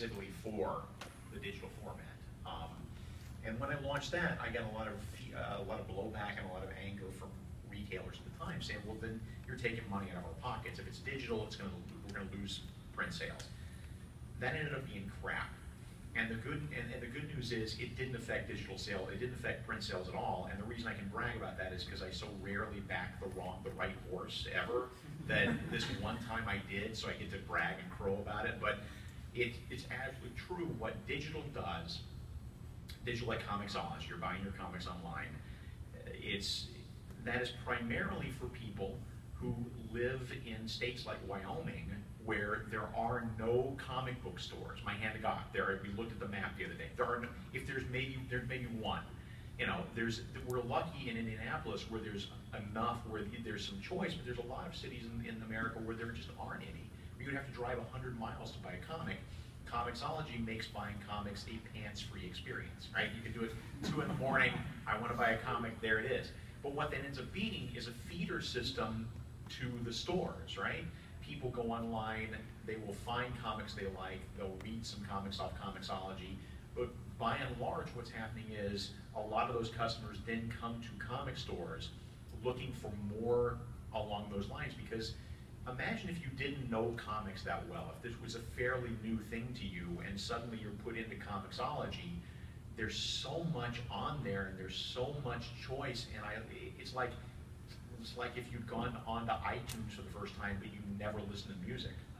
specifically for the digital format. And when I launched that, I got a lot of blowback and a lot of anger from retailers at the time, saying, "Well, then you're taking money out of our pockets. If it's digital, we're going to lose print sales." That ended up being crap. And the good news is it didn't affect digital sales. It didn't affect print sales at all. And the reason I can brag about that is because I so rarely back the right horse ever that this one time I did, so I get to brag and crow about it. But it's absolutely true. What digital does, digital like Comixology, you're buying your comics online. That is primarily for people who live in states like Wyoming, where there are no comic book stores. My hand to God, we looked at the map the other day. There's maybe one. You know, we're lucky in Indianapolis where there's enough where there's some choice, but there's a lot of cities in America where there just aren't any. You would have to drive 100 miles to buy a comic. Comixology makes buying comics a pants-free experience, right? You can do it 2 in the morning. I want to buy a comic. There it is. But what that ends up being is a feeder system to the stores, right? People go online, they will find comics they like, they'll read some comics off Comixology, but by and large what's happening is a lot of those customers then come to comic stores looking for more along those lines, because imagine if you didn't know comics that well, if this was a fairly new thing to you and suddenly you're put into Comixology. There's so much on there and there's so much choice, and it's like if you'd gone onto iTunes for the first time but you never listened to music.